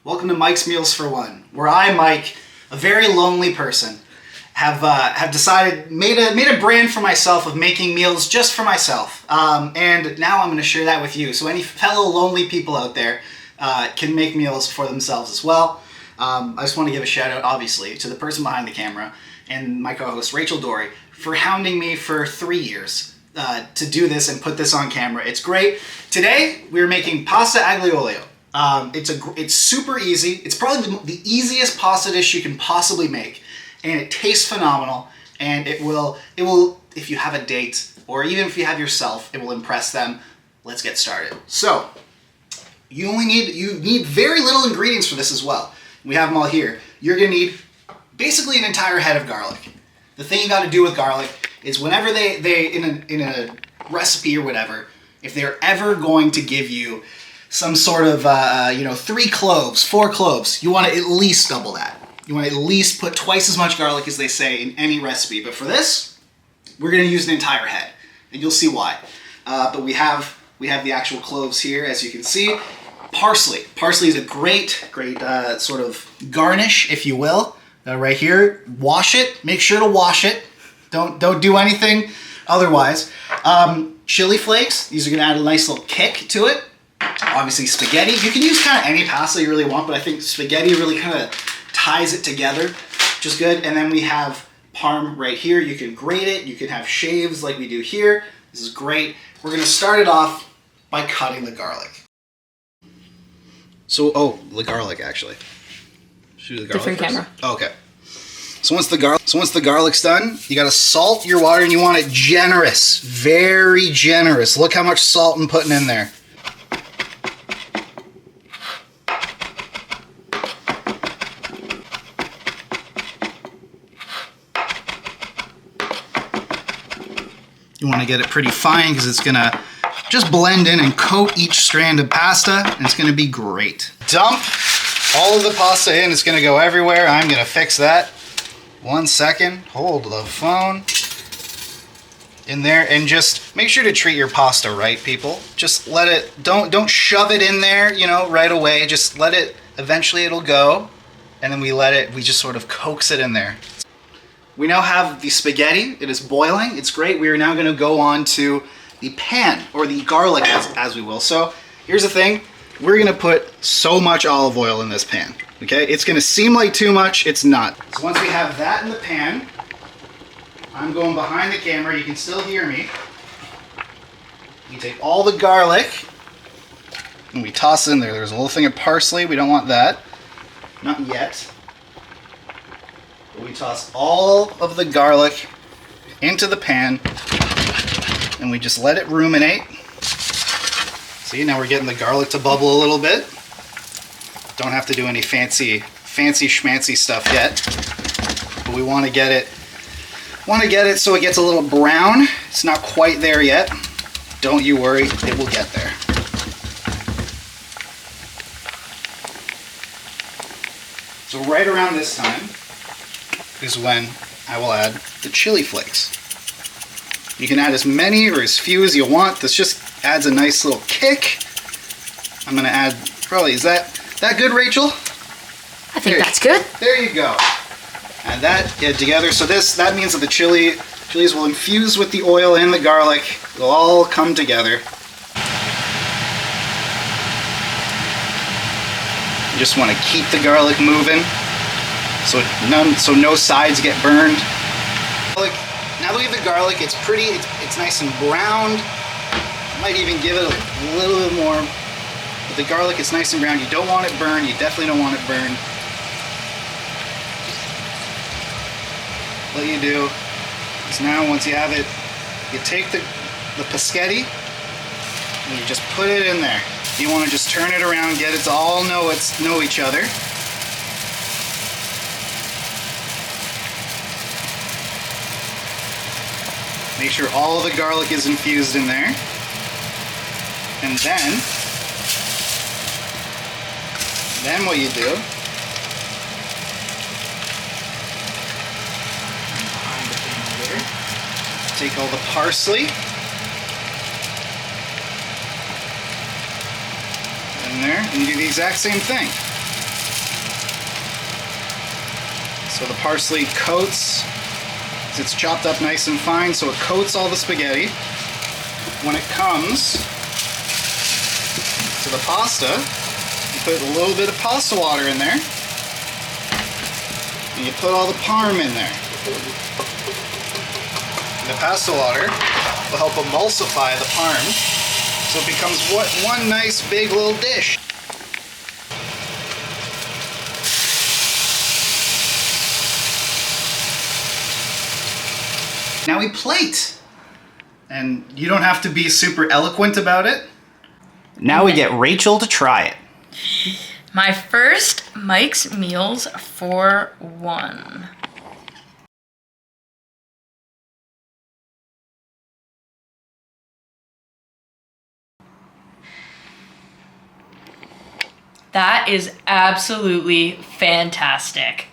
Welcome to Mike's Meals for One, where I, Mike, a very lonely person, have decided, made a brand for myself of making meals just for myself. And now I'm going to share that with you. So any fellow lonely people out there can make meals for themselves as well. I just want to give a shout out, obviously, to the person behind the camera and my co-host Rachel Dory for hounding me for 3 years to do this and put this on camera. It's great. Today we're making pasta aglio olio. It's super easy. It's probably the easiest pasta dish you can possibly make, and it tastes phenomenal. And it will if you have a date or even if you have yourself, it will impress them. Let's get started. So you need very little ingredients for this as well. We have them all here. You're gonna need basically an entire head of garlic. The thing you got to do with garlic is whenever they in a recipe or whatever, if they're ever going to give you some sort of 3 cloves, 4 cloves, you want to at least double that. You want to at least put twice as much garlic as they say in any recipe. But for this, we're going to use an entire head, and you'll see why. But we have the actual cloves here, as you can see. Parsley. Parsley is a great sort of garnish, if you will. Right here, wash it. Make sure to wash it. Don't do anything otherwise. Chili flakes. These are going to add a nice little kick to it. Obviously spaghetti. You can use kind of any pasta you really want, but I think spaghetti really kind of ties it together, which is good. And then we have parm right here. You can grate it. You can have shaves like we do here. This is great. We're going to start it off by cutting the garlic. So, the garlic actually. Should we do the garlic Different first? camera. Okay. So once the garlic's done, you gotta salt your water, and you want it generous, very generous. Look how much salt I'm putting in there. You want to get it pretty fine because it's gonna just blend in and coat each strand of pasta, and it's gonna be great. Dump all of the pasta in. It's gonna go everywhere. I'm gonna fix that. 1 second. Hold the phone in there, and just make sure to treat your pasta right, people. Just let it. Don't shove it in there, right away. Just let it. Eventually, it'll go, and then we just sort of coax it in there. We now have the spaghetti. It is boiling. It's great. We are now going to go on to the pan, or the garlic as we will. So here's the thing. We're going to put so much olive oil in this pan. Okay? It's going to seem like too much. It's not. So once we have that in the pan, I'm going behind the camera. You can still hear me. We take all the garlic and we toss it in there. There's a little thing of parsley. We don't want that. Not yet. We toss all of the garlic into the pan, and we just let it ruminate. See, now we're getting the garlic to bubble a little bit. Don't have to do any fancy schmancy stuff yet, but we want to get it so it gets a little brown. It's not quite there yet. Don't you worry, it will get there. So right around this time is when I will add the chili flakes. You can add as many or as few as you want. This just adds a nice little kick. I'm gonna add probably, is that good, Rachel? I think that's good. There you go. Add that together. So that means that the chilies will infuse with the oil and the garlic. It'll all come together. You just want to keep the garlic moving. So no sides get burned. Now that we have the garlic, it's nice and browned. Might even give it a little bit more. But the garlic is nice and brown. You don't want it burned. You definitely don't want it burned. What you do is now, once you have it, you take the paschetti and you just put it in there. You want to just turn it around, get it to all know each other. Make sure all of the garlic is infused in there. And then what you do, behind the pan here, take all the parsley in there and do the exact same thing. So the parsley coats, it's chopped up nice and fine, so it coats all the spaghetti. When it comes to the pasta, you put a little bit of pasta water in there, and you put all the parm in there. And the pasta water will help emulsify the parm, so it becomes one nice big little dish. Now we plate. And you don't have to be super eloquent about it. Now we get Rachel to try it. My first Mike's Meals for one. That is absolutely fantastic.